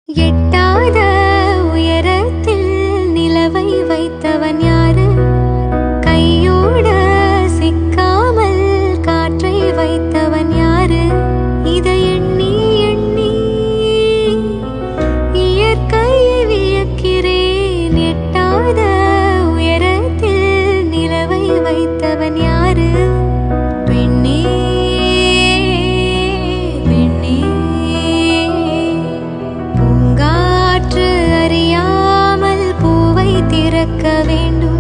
எட்டாத உயரத்தில் நிலவை வைத்தவன் யாரு? கையோட சிக்காமல் காற்றை வைத்தவன் யாரு? இதை எண்ணி எண்ணி இயற்கையை வியக்கிறேன். எட்டாத உயரத்தில் நிலவை வைத்தவன் யாரு? பெண்ணே பெண்ணே, பூங்காற்று அறியாமல் பூவை திறக்க வேண்டும்.